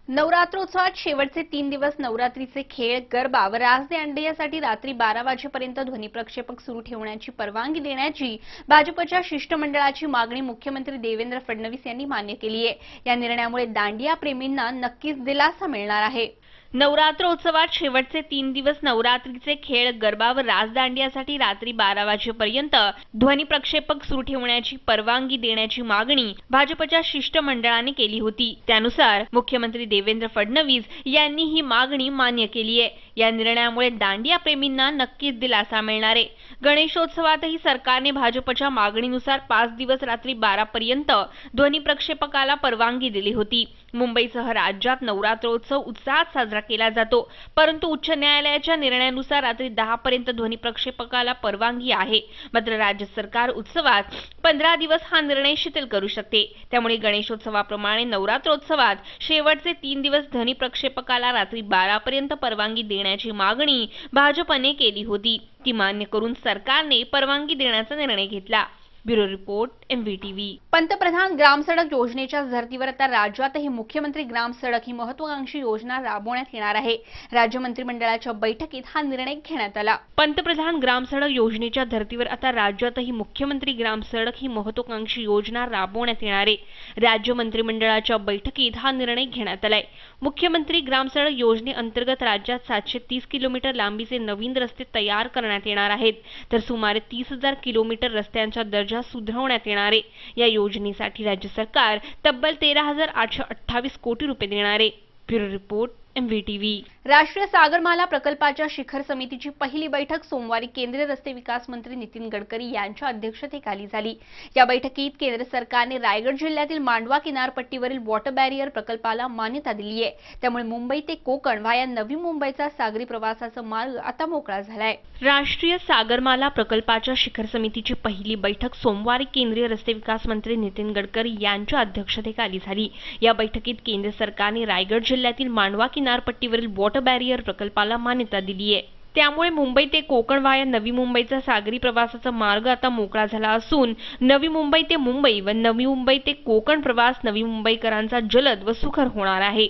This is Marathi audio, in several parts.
नवरात्रोत्सवात शेवटचे 3 दिवस नवरात्रीचे खेळ, गरबा व रास दांडियासाठी रात्री 12 वाजेपर्यंत ध्वनी प्रक्षेपक सुरू ठेवण्याची परवानगी देण्याची भाजपच्या शिष्टमंडळाची मागणी मुख्यमंत्री देवेंद्र फडणवीस यांनी मान्य केली आहे। या निर्णयामुळे दांडिया प्रेमींना नक्कीच दिलासा मिळणार आहे। नवरात्रोत्सवात शेवटचे 3 दिवस नवरात्रीचे खेळ, गरबा व रास दांडियासाठी रात्री 12 वाजेपर्यंत ध्वनी प्रक्षेपक सुरू ठेवण्याची परवानगी देण्याची मागणी भाजपच्या शिष्टमंडळाने केली होती। त्यानुसार मुख्यमंत्री देवेंद्र फडणवीस यांनी ही मागणी मान्य केली आहे। या निर्णयामुळे दांडिया प्रेमींना नक्कीच दिलासा मिळणार आहे। गणेशोत्सवातही सरकारने भाजपच्या मागणीनुसार 5 दिवस रात्री 12 पर्यंत ध्वनी प्रक्षेपकाला परवानगी दिली होती। मुंबईसह राज्यात नवरात्रोत्सव उत्साहात साजरा केला जातो, परंतु उच्च न्यायालयाच्या निर्णयानुसार रात्री 10 पर्यंत ध्वनी प्रक्षेपकाला परवानगी आहे। मात्र राज्य सरकार उत्सवात 15 दिवस हा निर्णय शिथिल करू शकते। त्यामुळे गणेशोत्सवाप्रमाणे नवरात्रोत्सवात शेवटचे 3 दिवस ध्वनी प्रक्षेपकाला रात्री 12 पर्यंत परवानगी देण्याची मागणी भाजपने केली होती। ती मान्य करून सरकारने परवानगी देण्याचा निर्णय घेतला। Bureau report, MVTV। पंतप्रधान ग्राम सडक योजनेच्या धर्तीवर आता राज्यातही मुख्यमंत्री ग्राम सडक ही महत्त्वाकांक्षी योजना राबवण्यात येणार आहे। राज्य मंत्रिमंडळाच्या बैठकीत हा निर्णय घेण्यात आला। पंतप्रधान ग्राम सडक योजनेच्या धर्तीवर आता राज्यातही मुख्यमंत्री ग्राम सडक ही महत्त्वाकांक्षी योजना राबवण्यात येणार आहे। राज्य मंत्रिमंडळाच्या बैठकीत हा निर्णय घेण्यात आलाय। मुख्यमंत्री ग्राम सडक योजनेअंतर्गत राज्यात 730 किलोमीटर लांबीचे नवीन रस्ते तयार करण्यात येणार आहेत, तर सुमारे 30,000 किलोमीटर रस्त्यांचा दर्जा सुधारण्यात येणार आहे। या योजनेसाठी राज्य सरकार तब्बल 13,828 कोटी रुपये देणार आहे। Bureau report, MVTV। राष्ट्रीय सागरमाला प्रकल्पाच्या शिखर समितीची पहिली बैठक सोमवारी केंद्रीय रस्ते विकास मंत्री नितीन गडकरी यांच्या अध्यक्षतेखाली झाली। या बैठकीत केंद्र सरकारने रायगड जिल्ह्यातील मांडवा किनारपट्टीवरील वॉटर बॅरियर प्रकल्पाला मान्यता दिली आहे। त्यामुळे मुंबई ते कोकण व्हाया नवी मुंबईचा सागरी प्रवासाचा मार्ग आता मोकळा झालाय। राष्ट्रीय सागरमाला प्रकल्पाच्या शिखर समितीची पहिली बैठक सोमवारी केंद्रीय रस्ते विकास मंत्री नितीन गडकरी यांच्या अध्यक्षतेखाली झाली। या बैठकीत केंद्र सरकारने रायगड जिल्ह्यातील मांडवा किनारपट्टीवरील वॉटर बॅरियर प्रकल्पाला मान्यता दिली आहे। त्यामुळे मुंबई ते कोकण व्हाया नवी मुंबईचा सागरी प्रवासाचा मार्ग आता मोकळा झाला असून नवी मुंबई ते मुंबई व नवी मुंबई ते कोकण प्रवास नवी मुंबईकरांचा जलद व सुखर होणार आहे।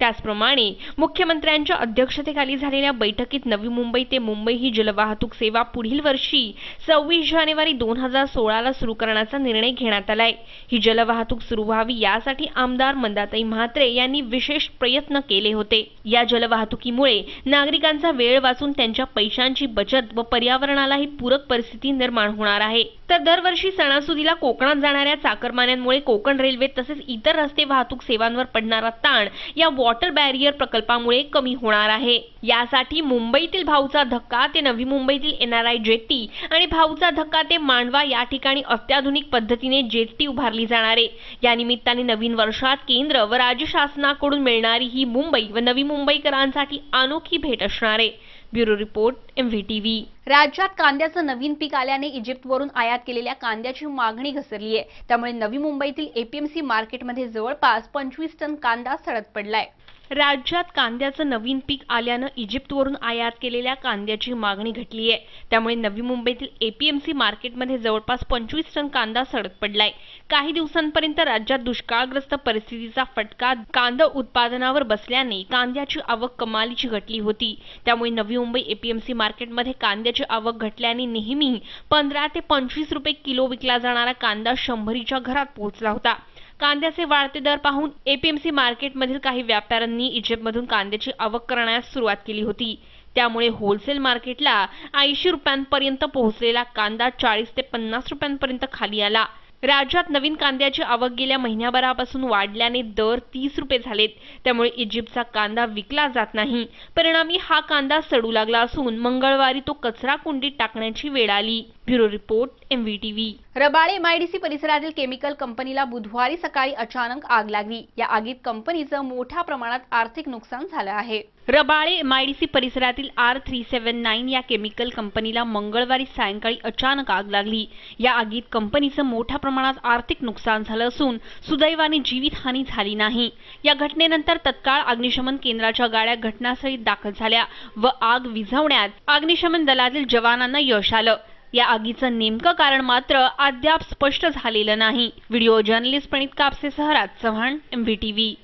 त्याचप्रमाणे मुख्यमंत्र्यांच्या अध्यक्षतेखाली झालेल्या बैठकीत नवी मुंबई ते मुंबई ही जलवाहतूक सेवा पुढील वर्षी 26 जानेवारी 2016 सुरू करण्याचा निर्णय घेण्यात आलाय। ही जलवाहतूक सुरू व्हावी यासाठी आमदार मंदाताई म्हात्रे यांनी विशेष प्रयत्न केले होते। या जलवाहतुकीमुळे नागरिकांचा वेळ वाचून त्यांच्या पैशांची बचत व पर्यावरणालाही पूरक परिस्थिती निर्माण होणार आहे। तर दरवर्षी सणासुदीला कोकणात जाणाऱ्या चाकरमान्यांमुळे कोकण रेल्वे तसेच इतर रस्ते वाहतूक सेवांवर पडणारा ताण या वॉटर बॅरियर प्रकल्पामुळे कमी होणार आहे। यासाठी मुंबईतील भाऊचा धक्का ते नवी मुंबईतील NRI जेट्टी आणि भाऊचा धक्का ते मांडवा या ठिकाणी अत्याधुनिक पद्धतीने जेट्टी उभारली जाणार आहे। या निमित्ताने नवीन वर्षात केंद्र व राज्य शासनाकडून मिळणारी ही मुंबई व नवी मुंबईकरांसाठी अनोखी भेट असणार आहे। Bureau report, MVTV। राज्यात कांद्याचं नवीन पीक आल्याने इजिप्तवरून आयात केलेल्या कांद्याची मागणी घसरली आहे। त्यामुळे नवी मुंबईतील APMC मार्केटमध्ये जवळपास 25 टन कांदा सडत पडलाय। राज्यात कांद्याचं नवीन पीक आल्यानं इजिप्तवरून आयात केलेल्या कांद्याची मागणी घटली आहे। त्यामुळे नवी मुंबईतील APMC मार्केटमध्ये जवळपास 25 टन कांदा सडत पडलाय। काही दिवसांपर्यंत राज्यात दुष्काळग्रस्त परिस्थितीचा फटका कांदा उत्पादनावर बसल्याने कांद्याची आवक कमालीची घटली होती। त्यामुळे नवी मुंबई APMC मार्केटमध्ये कांद्याची आवक घटल्याने नेहमी 15 ते 25 रुपये किलो विकला जाणारा कांदा 100च्या घरात पोहोचला होता। कांद्याचे वाढते दर पाहून APMC मार्केटमधील काही व्यापाऱ्यांनी इजिप्तमधून कांद्याची आवक करण्यास सुरुवात केली होती। त्यामुळे होलसेल मार्केटला 80 रुपयांपर्यंत पोहोचलेला कांदा 40 ते 50 रुपयांपर्यंत खाली आला। राज्यात नवीन कांद्याची आवक गेल्या महिन्याभरापासून वाढल्याने दर 30 रुपये झालेत। त्यामुळे इजिप्तचा कांदा विकला जात नाही। परिणामी हा कांदा सडू लागला असून मंगळवारी तो कचरा कुंडीत टाकण्याची वेळ आली। Bureau report, MVTV। Rabale MIDC परिसरातील केमिकल कंपनीला बुधवारी सकाळी अचानक आग लागली। या आगीत कंपनीचं मोठ्या प्रमाणात आर्थिक नुकसान झालं आहे। रबाळे MIDC परिसरातील R379 या केमिकल कंपनीला मंगळवारी सायंकाळी अचानक आग लागली। या आगीत कंपनीचं मोठ्या प्रमाणात आर्थिक नुकसान झालं असून सुदैवाने जीवितहानी झाली नाही। या घटनेनंतर तत्काळ अग्निशमन केंद्राच्या गाड्या घटनास्थळी दाखल झाल्या व आग विझवण्यात अग्निशमन दलातील जवानांना यश आलं। या आगीचं नेमकं कारण मात्र अद्याप स्पष्ट झालेलं नाही। व्हिडिओ जर्नलिस्ट प्रणित कापसेसह राज चव्हाण, MVTV।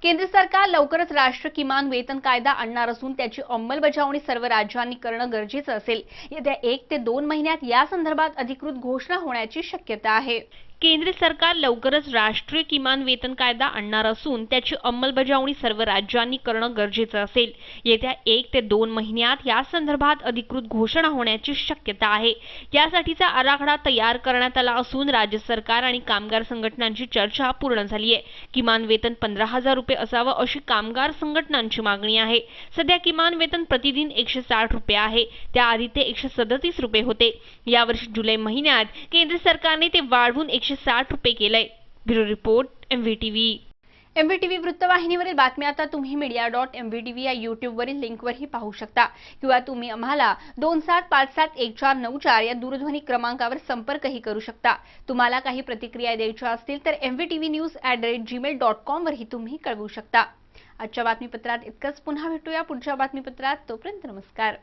केंद्र सरकार लवकरच राष्ट्रीय किमान वेतन कायदा आणणार असून त्याची अंमलबजावणी सर्व राज्यांनी करणं गरजेचं असेल. येत्या 1 ते 2 महिन्यात या संदर्भात अधिकृत घोषणा होण्याची शक्यता आहे. केंद्र सरकार लवकरच राष्ट्रीय किमान वेतन कायदा आणणार असून त्याची अंमलबजावणी सर्व राज्यांनी करणं गरजेचं असेल. येत्या 1 ते 2 महिन्यात या संदर्भात अधिकृत घोषणा होण्याची शक्यता आहे. यासाठीचा आराखडा तयार करण्यात आला असून राज्य सरकार आणि कामगार संघटनांची चर्चा पूर्ण झाली आहे. किमान वेतन 15,000 रुपये असावं अशी कामगार संघटनांची मागणी आहे. सध्या किमान वेतन प्रतिदिन 160 रुपये आहे. त्याआधी ते 137 रुपये होते. यावर्षी जुलै महिन्यात केंद्र सरकारने ते वाढवून 160 रुपये केलंय. Bureau report MVTV. MVTV वृत्तवाहिनीवरील बातम्या आता तुम्ही media.mvtv या YouTube-वरील लिंकवरही पाहू शकता किंवा तुम्ही आम्हाला 27571494 या दूरध्वनी क्रमांकावर संपर्कही करू शकता. तुम्हाला काही प्रतिक्रिया द्यायच्या असतील तर mvtvnews@gmail.com वरही तुम्ही कळवू शकता. आजच्या बातमीपत्रात इतकंच. पुन्हा भेटूया पुढच्या बातमीपत्रात. तोपर्यंत नमस्कार.